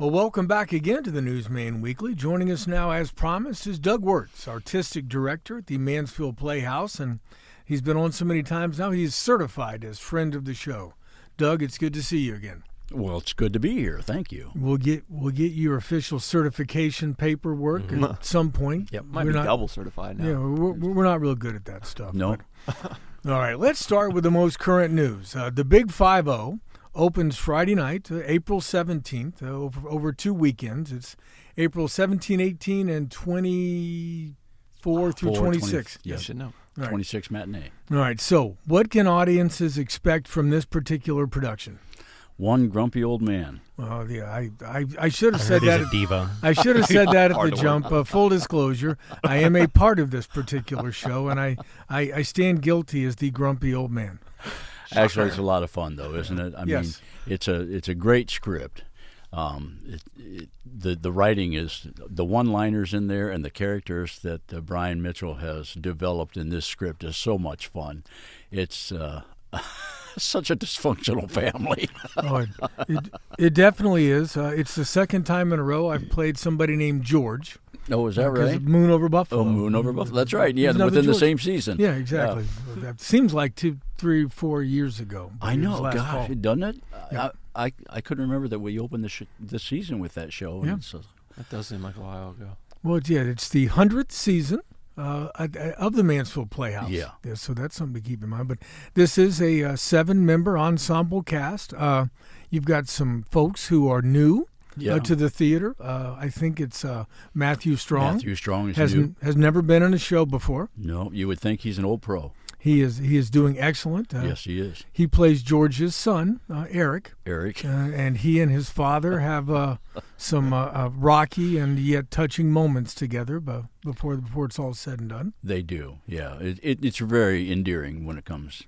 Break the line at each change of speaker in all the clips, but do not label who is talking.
Well, welcome back again to the Newsman Weekly. Joining us now, as promised, is Doug Wertz, Artistic Director at the Mansfield Playhouse, and he's been on so many times now, he's certified as friend of the show. Doug, it's good to see you again.
Well, it's good to be here. Thank you.
We'll get your official certification paperwork at some point.
Yep, might be double certified now.
Yeah, we're not real good at that stuff.
No.
All right, let's start with the most current news. The Big 5-0 opens Friday night, April 17th, over 2 weekends. It's April 17, 18, and 24 through 26.
Yes,
you should know.
Right.
26 matinee.
All right, so what can audiences expect from this particular production?
One grumpy old man.
Well, yeah, I should have said that.
He's a diva.
I should have said that at the jump. Full disclosure, I am a part of this particular show, and I stand guilty as the grumpy old man.
Actually, it's a lot of fun, though, isn't it? I mean, it's a great script. The writing is the one-liners in there, and the characters that Brian Mitchell has developed in this script is so much fun. It's such a dysfunctional family.
Oh, it definitely is. It's the second time in a row I've played somebody named George.
Oh, is that right?
Moon Over Buffalo.
Oh, Moon Over Buffalo. That's right. Yeah, within the same season.
Yeah, exactly. That seems like 2, 3, 4 years ago.
I know, gosh, doesn't it?
Yeah.
I couldn't remember that we opened the season with that show.
Yeah.
That does seem like a while ago.
Well, yeah, it's the 100th season of the Mansfield Playhouse.
Yeah.
So that's something to keep in mind. But this is a 7-member ensemble cast. You've got some folks who are new to the theater. I think it's Matthew Strong.
Matthew Strong is new.
Has never been in a show before.
No, you would think he's an old pro.
He is doing excellent.
Yes, he is.
He plays George's son, Eric. And he and his father have some rocky and yet touching moments together before it's all said and done.
They do, yeah. It's very endearing when it comes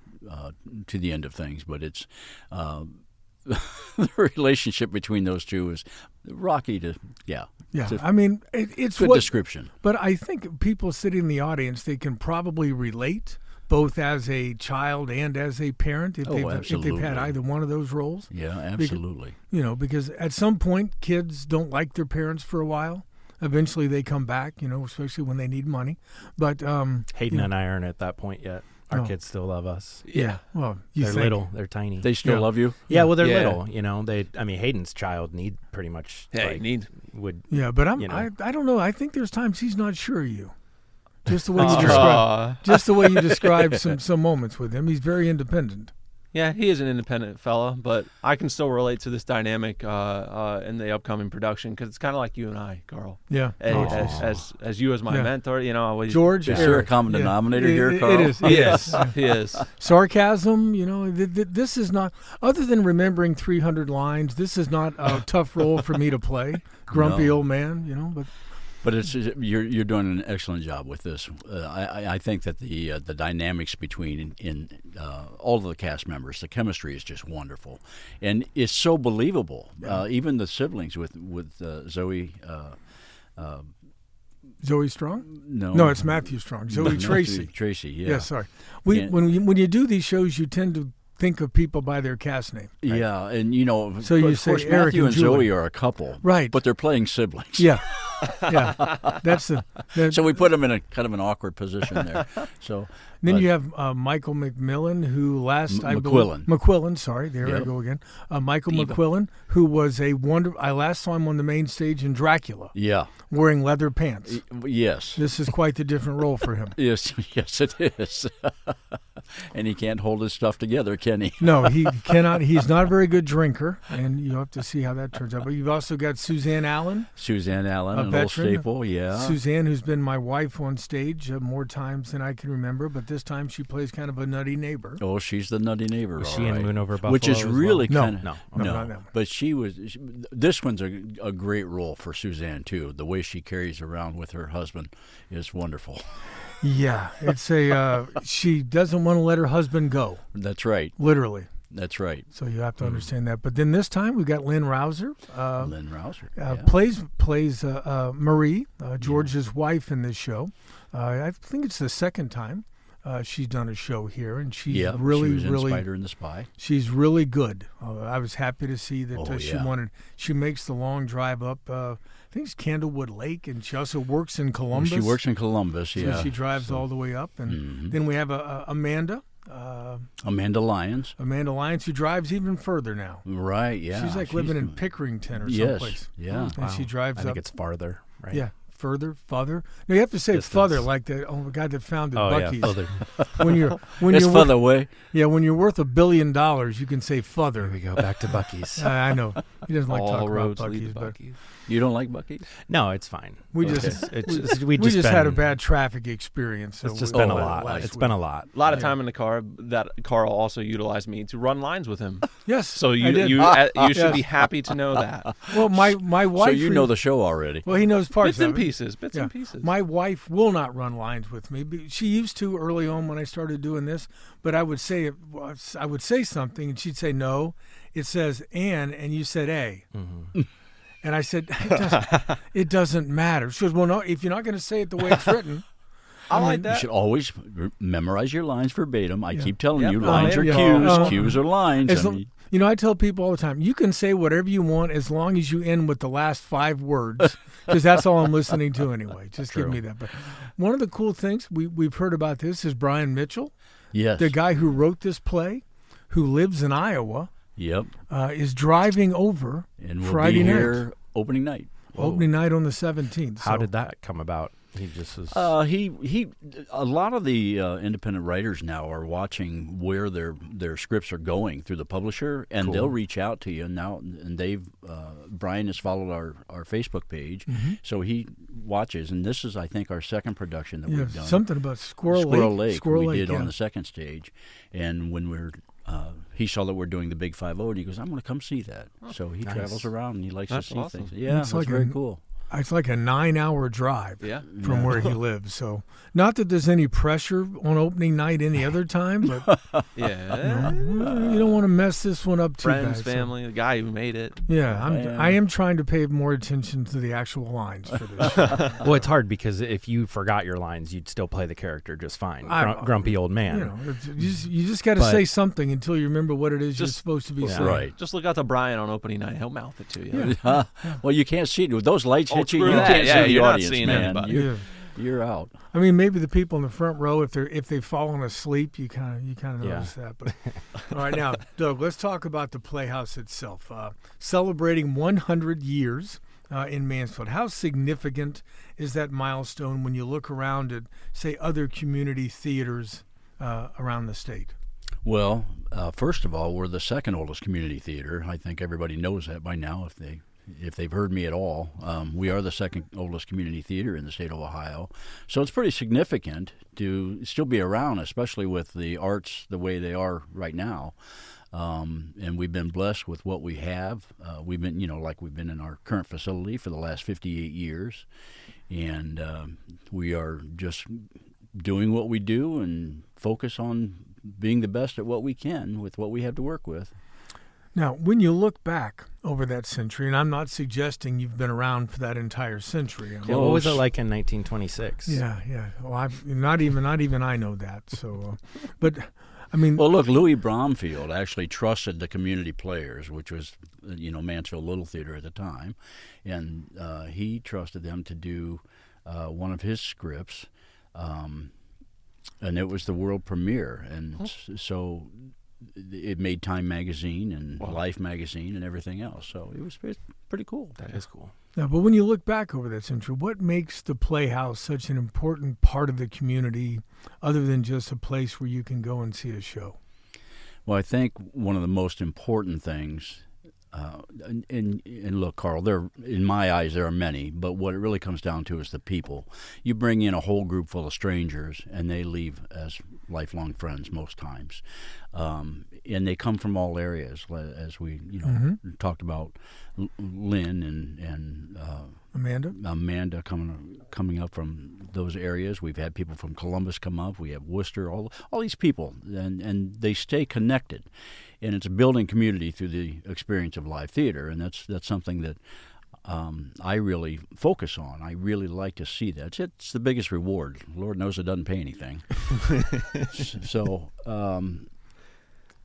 to the end of things, but it's the relationship between those two is rocky to, yeah.
Yeah, I mean, it's
good description.
But I think people sitting in the audience, they can probably relate both as a child and as a parent if they've had either one of those roles.
Yeah, absolutely.
Because at some point kids don't like their parents for a while. Eventually they come back, especially when they need money. But
Hayden and I aren't at that point yet. Our kids still love us.
Yeah. Well,
they're little. They're tiny.
They still love you?
Yeah, well, they're little. Hayden's child need pretty much. Would.
Yeah, but I don't know. I think there's times he's not sure of you. Just the way you describe some moments with him, he's very independent.
Yeah, he is an independent fella, but I can still relate to this dynamic in the upcoming production because it's kind of like you and I, Carl.
Yeah.
As you as my mentor,
George,
is there a common denominator here, Carl?
It is.
He is.
Sarcasm, this is not, other than remembering 300 lines, this is not a tough role for me to play. Grumpy old man,
But you're doing an excellent job with this. I think that the dynamics between all of the cast members, the chemistry is just wonderful, and it's so believable. Even the siblings with Zoe.
Zoe Strong?
No,
it's Matthew Strong. Zoe Tracy.
Tracy, yeah.
Yeah, sorry. When you do these shows, you tend to think of people by their cast name. Right?
Yeah, and
so you
of
say
course,
Eric
Matthew and
Julie.
Zoe are a couple,
right?
But they're playing siblings.
Yeah. That's
so we put them in a kind of an awkward position there. So
then you have Michael McMillan, who
McQuillan.
Sorry, there I go again. Michael McQuillan, who was a wonder. I last saw him on the main stage in Dracula.
Yeah,
wearing leather pants.
Yes,
this is quite the different role for him.
Yes, it is. And he can't hold his stuff together, can he?
No, he cannot. He's not a very good drinker, and you have to see how that turns out. But you've also got Suzanne Allen.
An old staple, yeah.
Suzanne, who's been my wife on stage more times than I can remember, but this time she plays kind of a nutty neighbor.
Oh, she's the nutty neighbor.
Was she in Moon Over Buffalo?
Which is really kind of
no, not that one.
But this one's a great role for Suzanne too. The way she carries around with her husband is wonderful.
Yeah, it's she doesn't want to let her husband go.
That's right.
Literally.
That's right.
So you have to understand that. But then this time we've got Lynn Rouser. Plays Marie, George's wife in this show. I think it's the second time. she's done a show here, and she's
Yeah,
really,
she was in
really,
Spider and the Spy.
she's really good. I was happy to see that
Oh,
she
yeah.
She makes the long drive up. I think it's Candlewood Lake, and she also works in Columbus.
She works in Columbus,
so
yeah.
she drives all the way up, and
Mhm.
then we have Amanda.
Amanda Lyons.
Amanda Lyons, who drives even further now.
Right, yeah.
She's like living in Pickerington or
Yes,
someplace.
yeah.
And she drives
I
up.
think it's farther, right?
Yeah, further. No, you have to say
Distance.
further, like the guy that founded
Oh,
Buc-ee's.
yeah, further.
When you're
It's
worth,
further away.
yeah, when you're worth $1 billion, you can say
There
further.
we go, back to Buc-ee's.
I know he doesn't like
All
talking about
roads lead
Buc-ee's,
to
but
Buc-ee's.
You don't like Buc-ee's?
No, it's fine.
we
Okay.
just
We
we just had a
been-
bad traffic experience. So
It's just
we-
been a
last
lot.
week.
It's been a lot.
A lot of
Yeah.
time in the car. That Carl also utilized me to run lines with him.
Yes.
So
I did.
you should
Yes.
be happy to know that.
Well, my wife.
So you know the show already.
Well, he knows parts
Bits and
of it.
pieces. Bits
Yeah.
and pieces.
My wife will not run lines with me. She used to early on when I started doing this, but I would say something, and she'd say no. It says and you said a, and I said it doesn't matter. She goes, well, no, if you're not going to say it the way it's written.
I like
You
that.
should always memorize your lines verbatim. I keep telling
Yep.
you,
Oh,
lines
yeah.
are
Yeah.
cues, cues are lines.
As
I
lo-
mean,
You know, I tell people all the time, you can say whatever you want as long as you end with the last 5 words, because that's all I'm listening to anyway. Just give
True.
me that. But one of the cool things we've heard about this is Brian Mitchell,
yes.
the guy who wrote this play, who lives in Iowa,
Yep.
is driving over
And we'll
Friday
be
night.
here opening night.
Opening night on the 17th.
How
So-
did that come about? He just was.
He a lot of the independent writers now are watching where their scripts are going through the publisher, and they'll reach out to you now. And they've Brian has followed our Facebook page, so he watches. And this is, I think, our second production that
Yeah,
we've done.
something about Squirrel Lake.
we did
yeah.
on the second stage, and when he saw that we're doing the Big 5-0, and he goes, "I'm going to come see that." So he
Nice.
travels around and he likes
That's
to see
awesome.
things. Yeah,
It's
it's
like
very
a-
cool.
It's like a 9-hour drive
Yeah.
from where he lives. So, not that there's any pressure on opening night any other time, but
Yeah.
you don't want to mess this one up too
Friends,
bad. so-
family, the guy who made it.
Yeah,
Yeah.
I am trying to pay more attention to the actual lines for this show.
Well, it's hard because if you forgot your lines, you'd still play the character just fine. Grumpy old man.
You know, you just got to
But-
say something until you remember what it is you're
Just-
supposed to be
Yeah.
saying.
Right.
Just look out to Brian on opening night. He'll mouth it to you.
Well, you can't see it. With those lights
Oh,
hit you,
screw
you
that.
can't
Yeah,
see the
you're not
audience,
seeing
man.
anybody.
You're out.
I mean, maybe the people in the front row, if they've fallen asleep, you kind of
Yeah.
notice that. But all right, now, Doug, let's talk about the Playhouse itself. Celebrating 100 years in Mansfield. How significant is that milestone when you look around at, say, other community theaters around the state?
Well, first of all, we're the second oldest community theater. I think everybody knows that by now if they've heard me at all. We are the second oldest community theater in the state of Ohio. So it's pretty significant to still be around, especially with the arts the way they are right now. And we've been blessed with what we have. We've been in our current facility for the last 58 years. And we are just doing what we do and focus on being the best at what we can with what we have to work with.
Now, when you look back over that century, and I'm not suggesting you've been around for that entire century.
Yeah, what was it like in 1926?
Yeah. Well, not even I know that. So, but I mean,
Well, look, Louis Bromfield actually trusted the community players, which was, Mansfield Little Theater at the time, and he trusted them to do one of his scripts, and it was the world premiere, and so it made Time Magazine and Life Magazine and everything else. So it was pretty cool.
That is cool.
now, but when you look back over that century, what makes the Playhouse such an important part of the community, other than just a place where you can go and see a show?
Well, I think one of the most important things, and look, Carl, in my eyes, there are many, but what it really comes down to is the people. You bring in a whole group full of strangers, and they leave as lifelong friends most times. And they come from all areas, as we talked about Lynn and
Amanda?
coming up from those areas. We've had people from Columbus come up. We have Worcester, all these people, and they stay connected. And it's a building community through the experience of live theater, and that's something that I really focus on. I really like to see that. It's the biggest reward. Lord knows it doesn't pay anything. So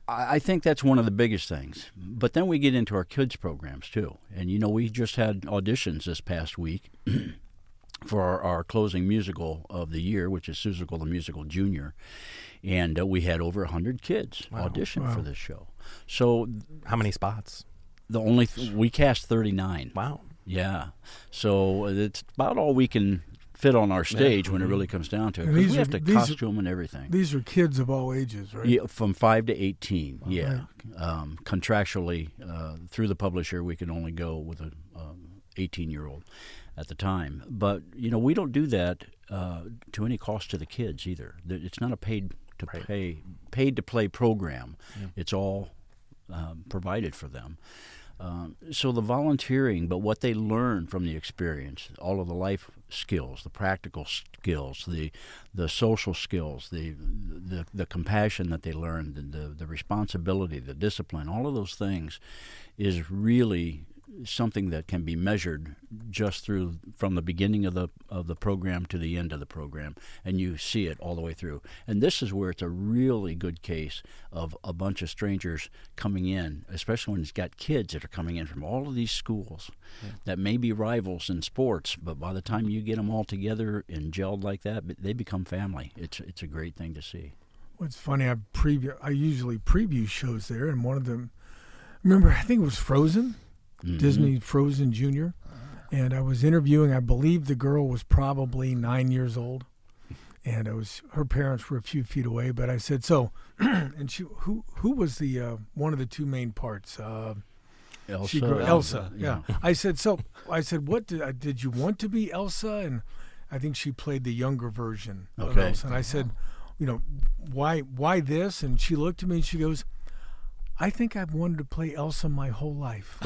I think that's one of the biggest things. But then we get into our kids programs too. And, we just had auditions this past week for our closing musical of the year, which is Seussical the Musical Junior. And we had over 100 kids audition for this show. So
how many spots?
We cast 39.
Wow.
Yeah. So it's about all we can fit on our stage when it really comes down to it. 'Cause we have to costume and everything.
These are kids of all ages, right?
Yeah, from 5 to 18.
Wow.
Yeah. Contractually, through the publisher, we can only go with a 18-year-old at the time. But we don't do that to any cost to the kids either. It's not a paid to play program. Yeah. It's all provided for them. So the volunteering, but what they learn from the experience, all of the life skills, the practical skills, the social skills, the compassion that they learn, the responsibility, the discipline, all of those things is really something that can be measured just from the beginning of the program to the end of the program, and you see it all the way through. And this is where it's a really good case of a bunch of strangers coming in, especially when it's got kids that are coming in from all of these schools that may be rivals in sports, but by the time you get them all together and gelled like that, they become family. It's a great thing to see.
What's funny, I usually preview shows there, and one of them, I think it was Frozen. Mm-hmm. Disney Frozen Junior, and I was interviewing, I believe the girl was probably 9 years old, and her parents were a few feet away, but I said, so, and she, who was the one of the two main parts?
Elsa.
Elsa, yeah. I said, what did you want to be Elsa? And I think she played the younger version of Elsa, and I said, why this? And she looked at me and she goes, I think I've wanted to play Elsa my whole life.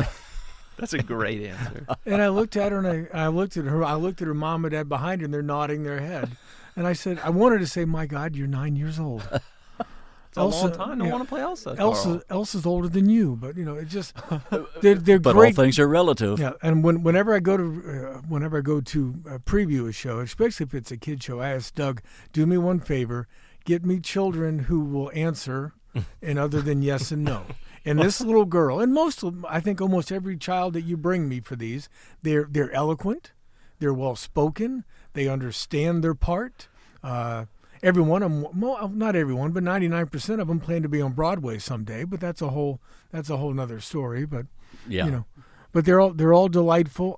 That's a great answer.
And I looked at her, and I looked at her mom and dad behind her, and they're nodding their head. And I said, I wanted to say, my God, you're 9 years old.
It's Elsa, a long time. I want to play Elsa.
Elsa's older than you, but it just they're
but
great.
All things are relative.
Yeah, and whenever I go to preview a show, especially if it's a kid show, I ask Doug, do me one favor, get me children who will answer, and other than yes and no. And this little girl, and I think almost every child that you bring me for these, they're eloquent, they're well spoken, they understand their part. Every one of them, well, not everyone, but 99% of them plan to be on Broadway someday. But that's a whole nother story. But but they're all delightful.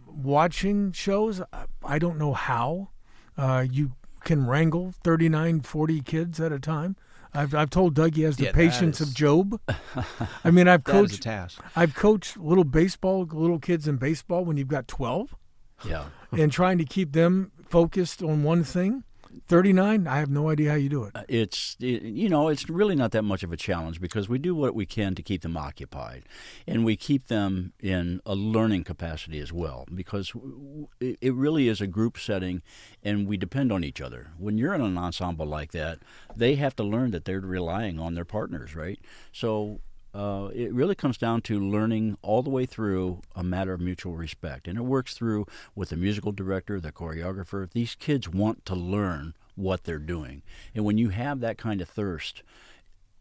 Watching shows, I don't know how you can wrangle 39, 40 kids at a time. I've told Doug he has the patience of Job. I mean, I've coached little kids in baseball when you've got 12.
Yeah.
And trying to keep them focused on one thing. 39, I have no idea how you do it.
It's really not that much of a challenge because we do what we can to keep them occupied, and we keep them in a learning capacity as well because it really is a group setting, and we depend on each other. When you're in an ensemble like that, they have to learn that they're relying on their partners, right? So it really comes down to learning all the way through a matter of mutual respect. And it works through with the musical director, the choreographer. These kids want to learn what they're doing. And when you have that kind of thirst,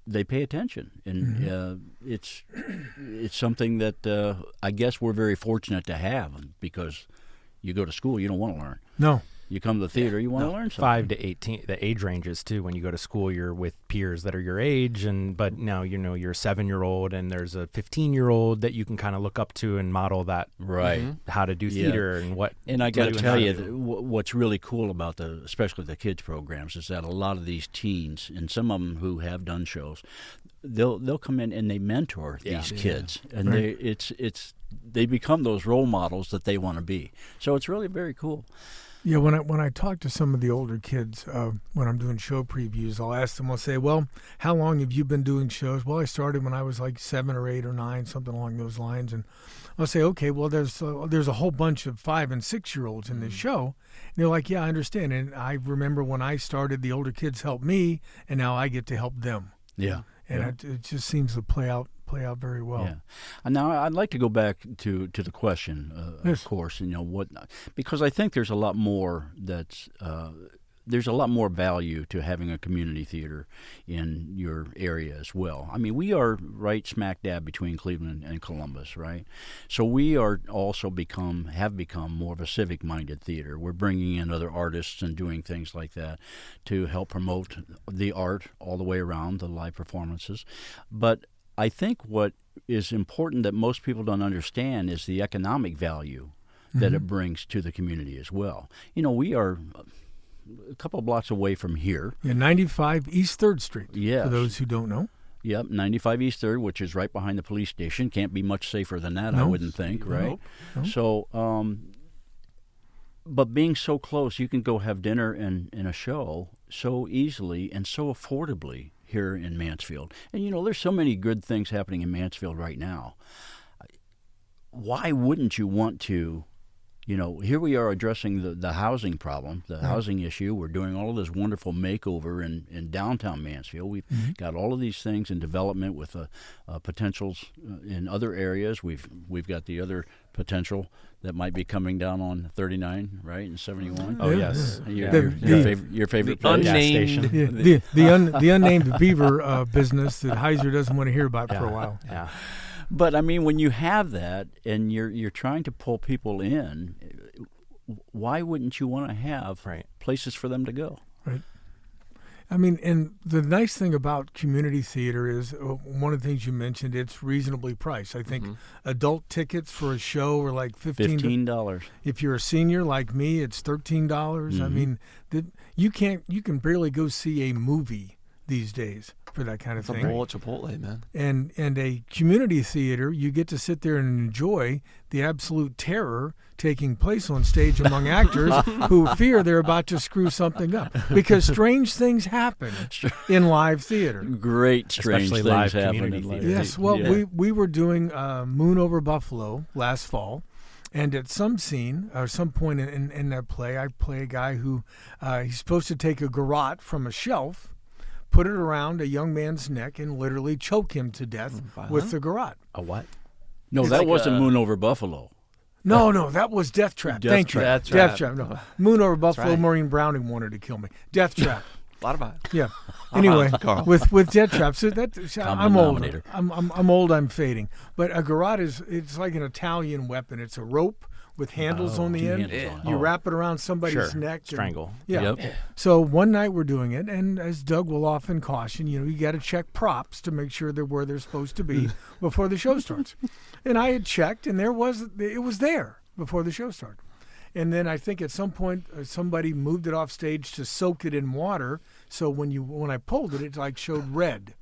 they pay attention. And it's something that I guess we're very fortunate to have because you go to school, you don't want to learn.
No.
You come to the theater, you want to learn something.
5 to 18, the age ranges too. When you go to school, you're with peers that are your age, but now you're a 7-year-old, and there's a 15-year-old that you can kind of look up to and model that how to do theater and what.
And I got to tell you, what's really cool about especially the kids programs, is that a lot of these teens, and some of them who have done shows, they'll come in and they mentor these kids, and they become those role models that they want to be. So it's really very cool.
Yeah, when I talk to some of the older kids, when I'm doing show previews, I'll say, well, how long have you been doing shows? Well, I started when I was like 7 or 8 or 9, something along those lines. And I'll say, okay, well, there's a whole bunch of 5 and 6-year-olds in this show. And they're like, yeah, I understand. And I remember when I started, the older kids helped me, and now I get to help them.
Yeah.
And it just seems to play out play out very well.
Yeah. And now I'd like to go back to the question,
Yes.
of course, because I think there's a lot more there's a lot more value to having a community theater in your area as well. I mean, we are right smack dab between Cleveland and Columbus, right? So we are also have become more of a civic-minded theater. We're bringing in other artists and doing things like that to help promote the art all the way around, the live performances. But I think what is important that most people don't understand is the economic value that it brings to the community as well. We are a couple of blocks away from here.
Yeah, 95 East 3rd Street,
Yes.
for those who don't know.
Yep, 95 East 3rd, which is right behind the police station. Can't be much safer than that, I
No.
wouldn't think, right?
Nope.
So, but being so close, you can go have dinner and a show so easily and so affordably here in Mansfield. And, there's so many good things happening in Mansfield right now. Why wouldn't you want to here we are addressing the housing problem, the housing issue. We're doing all of this wonderful makeover in downtown Mansfield. We've got all of these things in development with potentials in other areas. We've got the other potential that might be coming down on 39, right, and 71.
Oh,
Yeah.
yes.
Your favorite place.
unnamed-
Yeah, the unnamed beaver business that Heiser doesn't want to hear about for a while.
Yeah.
But I mean, when you have that and you're trying to pull people in, why wouldn't you want to have places for them to go?
Right. I mean, and the nice thing about community theater is one of the things you mentioned. It's reasonably priced. I think adult tickets for a show are like
$15.
If you're a senior like me, it's $13. I mean, you can barely go see a movie these days for that kind of
It's a
thing.
bowl at Chipotle, man.
And a community theater, you get to sit there and enjoy the absolute terror taking place on stage among actors who fear they're about to screw something up, because strange things happen in live theater.
Great strange
Especially
things
live
happen
community
in live
theater.
Yes, well,
yeah.
we were doing Moon Over Buffalo last fall, and at some scene or some point in that play, I play a guy who he's supposed to take a garrote from a shelf, put it around a young man's neck, and literally choke him to death with the garrote.
A what?
No, that wasn't Moon Over Buffalo.
No, that was Death Trap.
Death
Thank you.
Trap.
Death Trap. No, Moon Over Buffalo.
right.
Maureen Browning wanted to kill me. Death Trap.
A lot of vibes.
Yeah. Anyway,
Carl.
with Death Trap, so I'm old.
denominator.
I'm old. I'm fading. But a garrote it's like an Italian weapon. It's a rope with handles on the
two
end.
handles on it.
You wrap it around somebody's
Sure.
neck. and-
Strangle.
Yeah.
Yep.
So one night we're doing it, and as Doug will often caution, you got to check props to make sure they're where they're supposed to be before the show starts. And I had checked, and it was there before the show started. And then I think at some point somebody moved it off stage to soak it in water. So when I pulled it, it like showed red.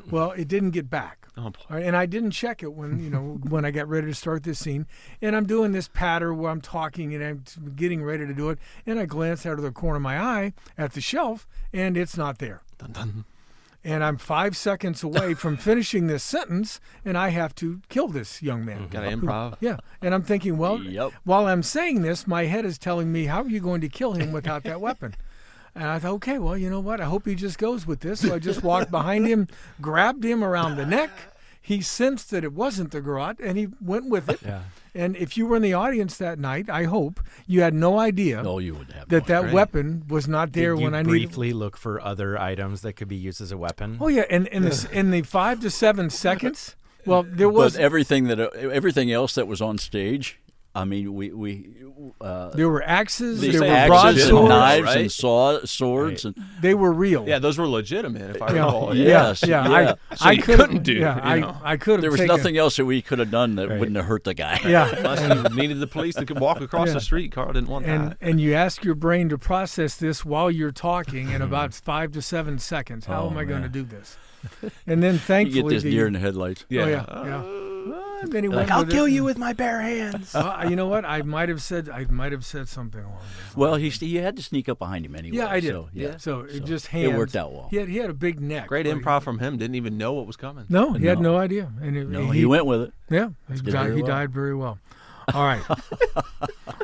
Well, it didn't get back.
Oh,
All right, and I didn't check it when when I got ready to start this scene. And I'm doing this patter where I'm talking and I'm getting ready to do it. And I glance out of the corner of my eye at the shelf, and it's not there.
Dun, dun.
And I'm 5 seconds away from finishing this sentence, and I have to kill this young man.
Gotta improv.
Yeah, and I'm thinking, well,
Yep.
while I'm saying this, my head is telling me, how are you going to kill him without that weapon? And I thought, okay, well, you know what? I hope he just goes with this. So I just walked behind him, grabbed him around the neck. He sensed that it wasn't the garrote, and he went with it.
Yeah.
And if you were in the audience that night, I hope you had no idea
No, you would have
that weapon was not there
Did you
when I needed.
briefly look for other items that could be used as a weapon?
Oh yeah, and in the 5 to 7 seconds, well, there was
But everything else that was on stage, I mean,
there were axes,
these
there were
axes and
broadswords.
knives
right?
and swords and
They were real.
Yeah, those were legitimate, if I
Yeah.
recall.
Yes,
yeah.
yeah.
I
you
could've-
couldn't do,
Yeah,
you know.
I could have.
there was nothing else that we could have done that wouldn't have hurt the guy.
Yeah,
Must have needed the police to walk across
Yeah.
the street. Carl didn't want
and
that.
you ask your brain to process this while you're talking in about 5 to 7 seconds. How am I going to do this? And then
You
thankfully,
get this deer in the headlights.
Oh yeah, yeah. And then he went
I'll
with
kill
it.
you with my bare hands.
You know what? I might have said something along those lines.
Well, he had to sneak up behind him anyway.
Yeah, I did.
So, yeah.
So it
So
just hands.
it worked out well.
He had a big neck.
Great
but
improv from him. Didn't even know what was coming.
No, he had
No.
no idea, and
No, he went with it.
Yeah,
did very
he
well.
died very well. All right.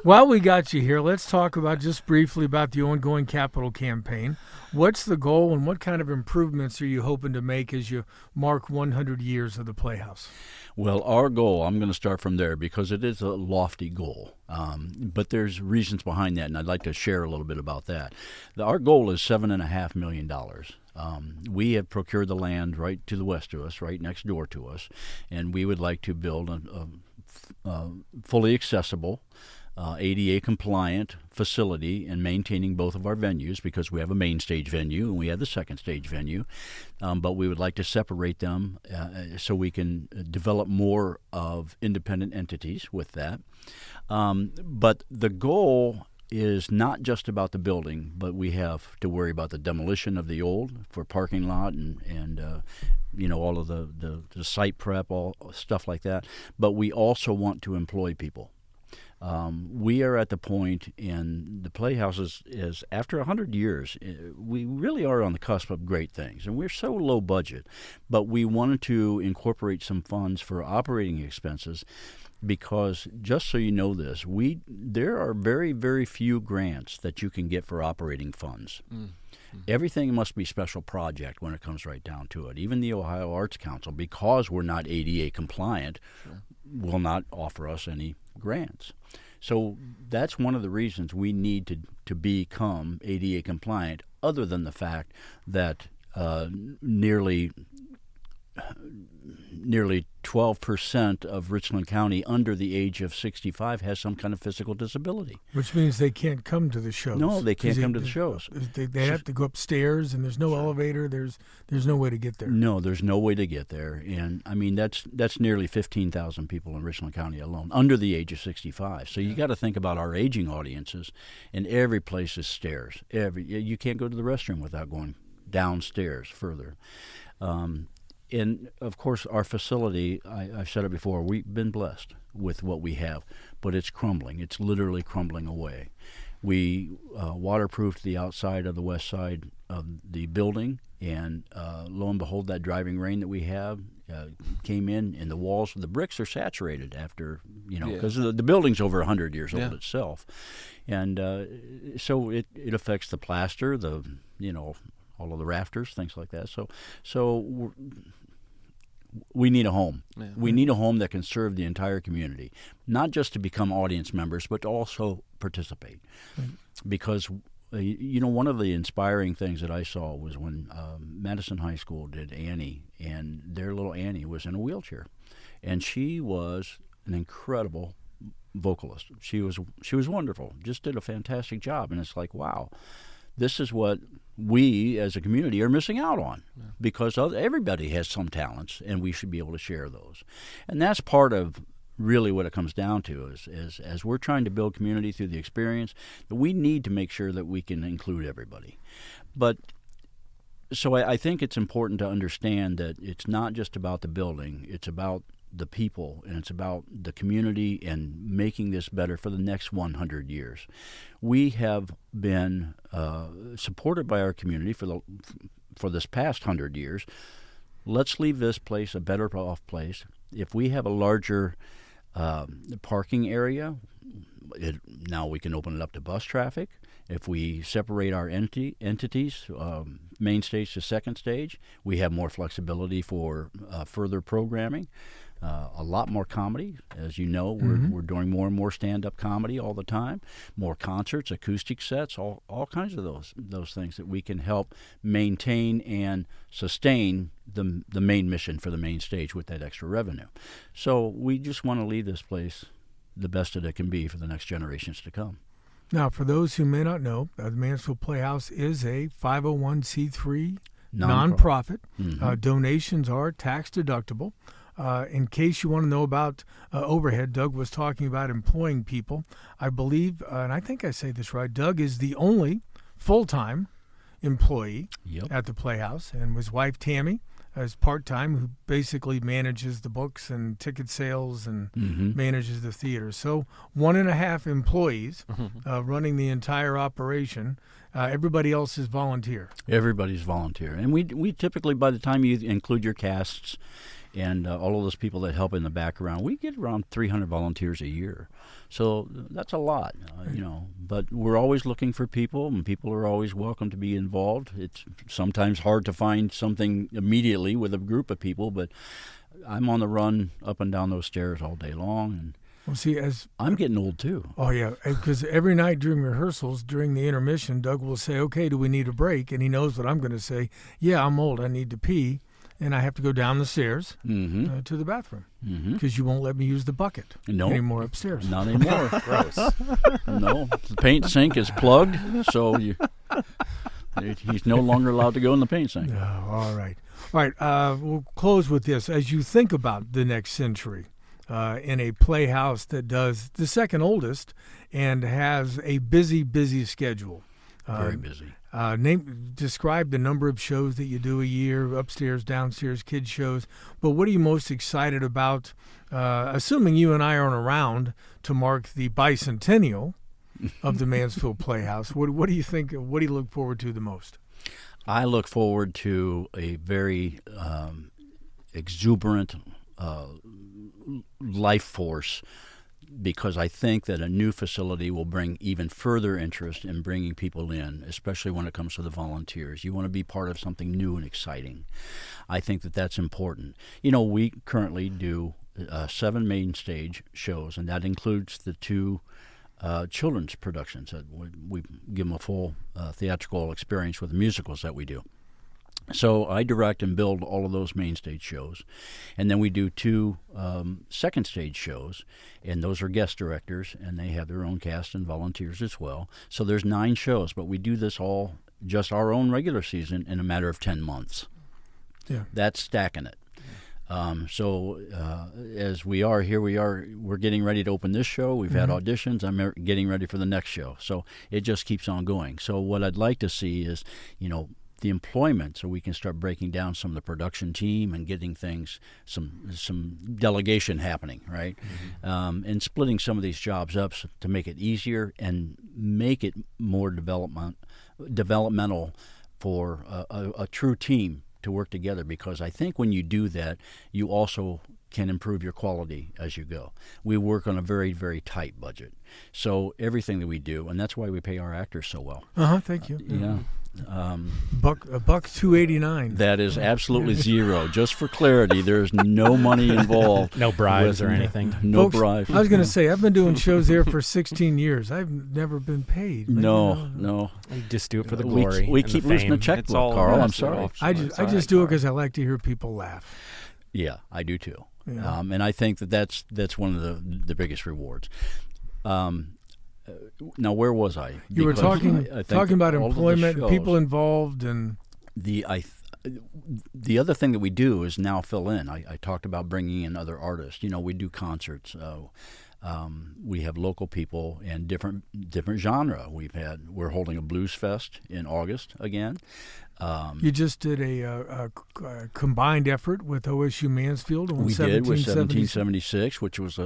While we got you here, let's talk about just briefly about the ongoing capital campaign. What's the goal, and what kind of improvements are you hoping to make as you mark 100 years of the Playhouse?
Well, our goal, I'm going to start from there because it is a lofty goal, but there's reasons behind that, and I'd like to share a little bit about that. Our goal is $7.5 million. We have procured the land right to the west of us, right next door to us, and we would like to build a fully accessible, ADA-compliant facility and maintaining both of our venues because we have a main stage venue and we have the second stage venue. But we would like to separate them so we can develop more of independent entities with that. But the goal is not just about the building, but we have to worry about the demolition of the old for parking lot and all of the site prep, all stuff like that. But we also want to employ people. We are at the point in the Playhouse is after 100 years, we really are on the cusp of great things. And we're so low budget, but we wanted to incorporate some funds for operating expenses because, just so you know this, there are very, very few grants that you can get for operating funds. Everything must be special project when it comes right down to it. Even the Ohio Arts Council, because we're not ADA compliant, will not offer us any grants. So that's one of the reasons we need to become ADA compliant, other than the fact that nearly 12% of Richland County under the age of 65 has some kind of physical disability.
Which means they can't come to the shows.
No, they can't come to the shows.
They have to go upstairs, and there's no elevator. There's no way to get there.
No, there's no way to get there. And, I mean, that's nearly 15,000 people in Richland County alone, under the age of 65. So you got to think about our aging audiences, and every place is stairs. You can't go to the restroom without going downstairs further. And, of course, our facility, I've said it before, we've been blessed with what we have, but it's crumbling. It's literally crumbling away. We waterproofed the outside of the west side of the building, and lo and behold, that driving rain that we have came in, and the walls, the bricks are saturated after, because the building's over 100 years old itself. And so it affects the plaster, all of the rafters, things like that. So we need a home. Yeah. We need a home that can serve the entire community, not just to become audience members, but to also participate. Right. Because, one of the inspiring things that I saw was when Madison High School did Annie, and their little Annie was in a wheelchair. And she was an incredible vocalist. She was wonderful, just did a fantastic job. And it's like, wow. This is what we as a community are missing out on because everybody has some talents, and we should be able to share those. And that's part of really what it comes down to is as we're trying to build community through the experience, that we need to make sure that we can include everybody. But so I think it's important to understand that it's not just about the building, it's about the people, and it's about the community and making this better for the next 100 years. We have been supported by our community for this past 100 years. Let's leave this place a better off place. If we have a larger parking area, now we can open it up to bus traffic. If we separate our entities, main stage to second stage, we have more flexibility for further programming. A lot more comedy. As you know, we're doing more and more stand-up comedy all the time, more concerts, acoustic sets, all kinds of those things that we can help maintain and sustain the main mission for the main stage with that extra revenue. So we just want to leave this place the best that it can be for the next generations to come.
Now, for those who may not know, the Mansfield Playhouse is a 501c3 nonprofit. Donations are tax deductible. In case you want to know about overhead, Doug was talking about employing people. I believe, and I think I say this right, Doug is the only full-time employee at the Playhouse, and his wife, Tammy, is part-time, who basically manages the books and ticket sales and manages the theater. So 1.5 employees running the entire operation. Everybody else is volunteer.
Everybody's volunteer. And we typically, by the time you include your casts, and all of those people that help in the background. We get around 300 volunteers a year, so that's a lot, But we're always looking for people, and people are always welcome to be involved. It's sometimes hard to find something immediately with a group of people, but I'm on the run up and down those stairs all day long, and
well, see, as
I'm getting old too.
Oh yeah, because every night during rehearsals, during the intermission, Doug will say, "Okay, do we need a break?" And he knows what I'm going to say. Yeah, I'm old. I need to pee, and I have to go down the stairs to the bathroom because you won't let me use the bucket anymore upstairs.
Not anymore. Gross. No, the paint sink is plugged, so he's no longer allowed to go in the paint sink.
Oh, all right. We'll close with this. As you think about the next century, in a playhouse that does the second oldest and has a busy schedule.
Very busy.
Describe the number of shows that you do a year, upstairs, downstairs, kids shows. But what are you most excited about, assuming you and I aren't around to mark the bicentennial of the Mansfield Playhouse? What do you think? What do you look forward to the most?
I look forward to a very exuberant life force, because I think that a new facility will bring even further interest in bringing people in, especially when it comes to the volunteers. You want to be part of something new and exciting. I think that that's important. We currently do 7 main stage shows, and that includes the 2 children's productions. We give them a full theatrical experience with the musicals that we do. So I direct and build all of those main stage shows. And then we do 2 second stage shows, and those are guest directors, and they have their own cast and volunteers as well. So there's 9 shows, but we do this all just our own regular season in a matter of 10 months.
Yeah.
That's stacking it. As we're getting ready to open this show. We've had auditions. I'm getting ready for the next show. So it just keeps on going. So what I'd like to see is, the employment, so we can start breaking down some of the production team and getting things, some delegation happening, right? And splitting some of these jobs up to make it easier and make it more developmental for a true team to work together, because I think when you do that, you also can improve your quality as you go. We work on a very, very tight budget. So everything that we do, and that's why we pay our actors so well.
Thank you.
Yeah.
$1.289.
That is absolutely zero. Just for clarity, there's no money involved.
No bribes or anything.
No
Folks,
bribes.
I was going to say, I've been doing shows there for 16 years. I've never been paid.
No.
You just do it for the glory.
We
and
keep
the
losing the
fame.
checkbook, Carl. I'm sorry.
I just do it because I like to hear people laugh.
Yeah, I do too.
Yeah.
And I think that's one of the biggest rewards. Now, where was I?
You were talking about employment, people involved, and
the other thing that we do is now fill in. I talked about bringing in other artists. We do concerts. We have local people and different genre. We're holding a blues fest in August again.
You just did a combined effort with OSU Mansfield on
we did with 1776, which was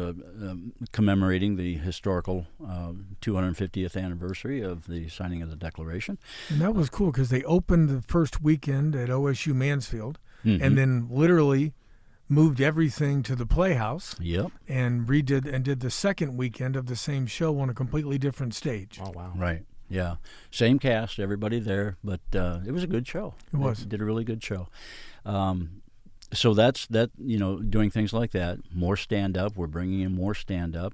commemorating the historical 250th anniversary of the signing of the Declaration.
And that was cool because they opened the first weekend at OSU Mansfield and then literally moved everything to the Playhouse.
Yep.
And did the second weekend of the same show on a completely different stage.
Oh, wow.
Right. Yeah, same cast, everybody there, but it was a good show.
It was.
Did a really good show. So that's doing things like that. More stand-up. We're bringing in more stand-up.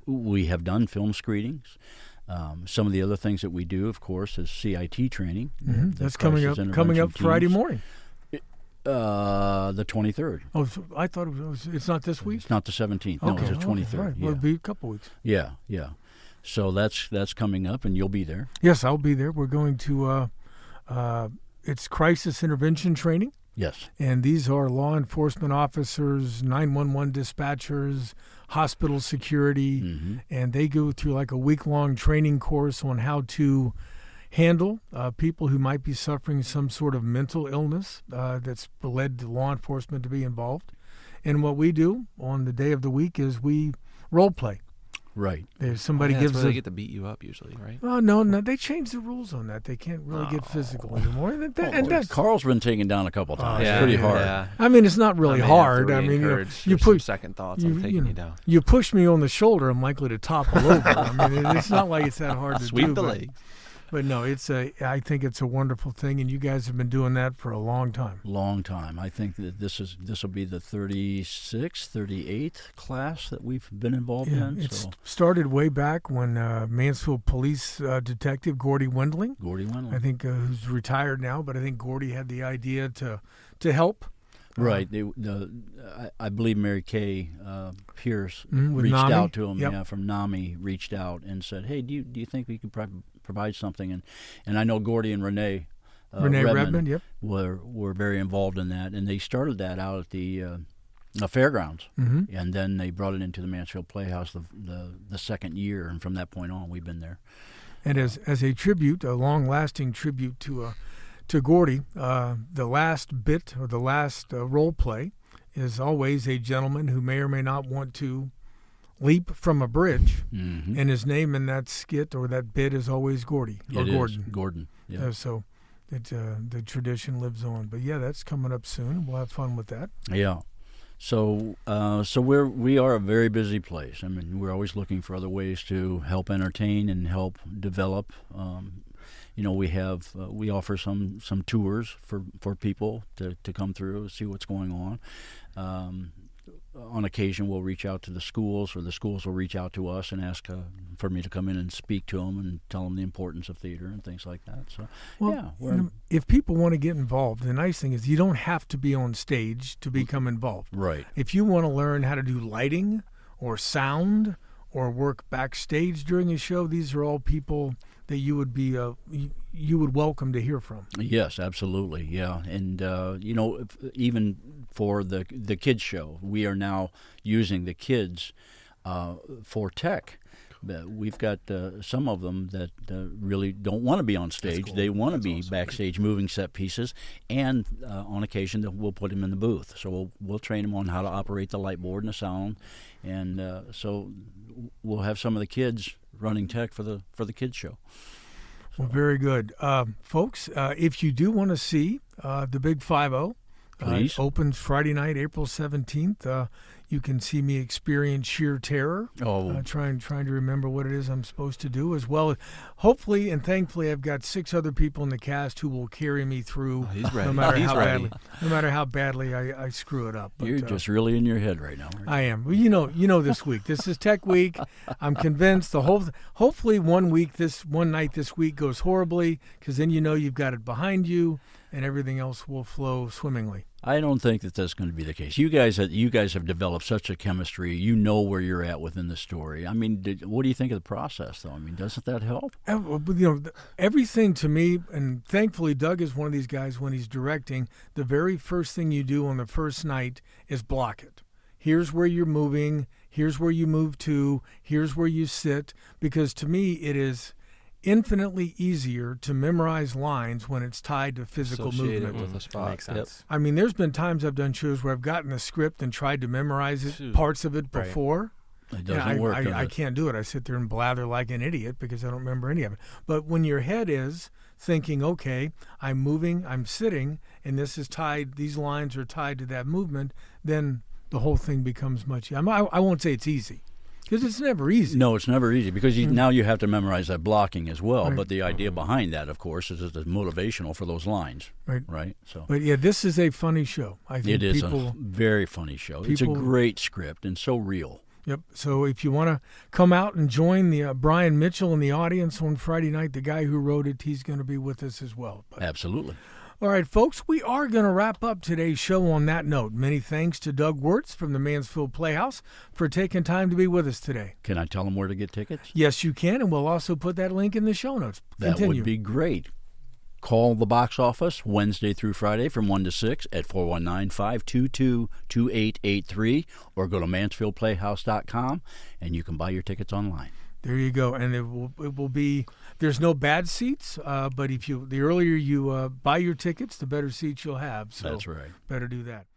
We have done film screenings. Some of the other things that we do, of course, is CIT training.
That's coming up Friday morning.
The 23rd.
Oh, so I thought it's not this week?
It's not the 17th. No, it's the 23rd.
Right.
Yeah.
Well, it'll be a couple weeks.
Yeah. So that's coming up, and you'll be there.
Yes, I'll be there. We're going to it's crisis intervention training.
Yes.
And these are law enforcement officers, 911 dispatchers, hospital security, and they go through like a week-long training course on how to handle people who might be suffering some sort of mental illness that's led law enforcement to be involved. And what we do on the day of the week is we role play.
Right.
There's somebody
that's
gives
where
a,
they get to beat you up usually, right?
Oh no, they changed the rules on that. They can't really get physical anymore. And that's,
Carl's been taken down a couple times.
yeah,
Pretty hard.
Yeah.
I mean, it's not really hard. I mean, you put
second thoughts on taking you down.
You push me on the shoulder, I'm likely to topple over. I mean, it's not like it's that hard to
Sweep
do.
the legs.
But no, I think it's a wonderful thing, and you guys have been doing that for a long time.
Long time. I think that this will be the 36th, 38th class that we've been involved in.
It started way back when Mansfield Police Detective Gordy Wendling, I think, who's retired now, but I think Gordy had the idea to help.
Right. I believe Mary Kay Pierce reached
NAMI.
out to him.
Yep.
Yeah, from NAMI reached out and said, "Hey, do you think we could provide something?" And I know Gordy and Renee
Redmond, yep,
were very involved in that, and they started that out at the fairgrounds, and then they brought it into the Mansfield Playhouse the second year, and from that point on, we've been there.
And as a tribute, a long-lasting tribute to Gordy, the last bit or the last role play is always a gentleman who may or may not want to leap from a bridge, and his name in that skit or that bit is always Gordy or Gordon.
Gordon. Yeah.
So the tradition lives on. But yeah, that's coming up soon. We'll have fun with that.
Yeah. So we are a very busy place. I mean, we're always looking for other ways to help entertain and help develop. We offer some tours for people to come through, see what's going on. On occasion, we'll reach out to the schools, or the schools will reach out to us and ask for me to come in and speak to them and tell them the importance of theater and things like that. So,
if people want to get involved, the nice thing is you don't have to be on stage to become involved.
Right.
If you want to learn how to do lighting or sound or work backstage during a show, these are all people that you would be you would welcome to hear from.
Yes, absolutely, yeah. And even for the kids show, we are now using the kids for tech. We've got some of them that really don't want to be on stage. Cool. They want to be awesome. Backstage moving set pieces, and on occasion we'll put them in the booth. So we'll train them on how to operate the light board and the sound, and so we'll have some of the kids running tech for the kids show.
Well, very good. Folks, if you do want to see the Big 5-0, it opens Friday night, April 17th. You can see me experience sheer terror, trying to remember what it is I'm supposed to do, as well as hopefully and thankfully I've got 6 other people in the cast who will carry me through no matter how badly I screw it up. But,
you're just really in your head right now.
I am. Well, you know this week. This is Tech Week. I'm convinced hopefully one night this week goes horribly, because then you've got it behind you and everything else will flow swimmingly.
I don't think that's going to be the case. You guys have developed such a chemistry. You know where you're at within the story. I mean, what do you think of the process, though? I mean, doesn't that help?
Everything to me, and thankfully Doug is one of these guys, when he's directing, the very first thing you do on the first night is block it. Here's where you're moving. Here's where you move to. Here's where you sit. Because to me, it is infinitely easier to memorize lines when it's tied to physical movement.
With a spot.
Makes sense.
Yep.
I mean, there's been times I've done shows where I've gotten the script and tried to memorize parts of it before.
It doesn't work.
I can't do it. I sit there and blather like an idiot because I don't remember any of it. But when your head is thinking, okay, I'm moving, I'm sitting, and these lines are tied to that movement, then the whole thing becomes much easier. I won't say it's easy, because it's never easy.
No, it's never easy, because now you have to memorize that blocking as well.
Right.
But the idea behind that, of course, is it's motivational for those lines. Right. So.
But yeah, this is a funny show. I think
it is a very funny show. It's a great script and so real.
Yep. So if you want to come out and join the Brian Mitchell in the audience on Friday night, the guy who wrote it, he's going to be with us as well.
Absolutely.
All right, folks, we are going to wrap up today's show on that note. Many thanks to Doug Wertz from the Mansfield Playhouse for taking time to be with us today.
Can I tell them where to get tickets?
Yes, you can, and we'll also put that link in the show notes.
That would be great. Call the box office Wednesday through Friday from 1 to 6 at 419-522-2883, or go to mansfieldplayhouse.com, and you can buy your tickets online.
There you go, and it will be. There's no bad seats, but the earlier you buy your tickets, the better seats you'll have. So
that's right.
Better do that.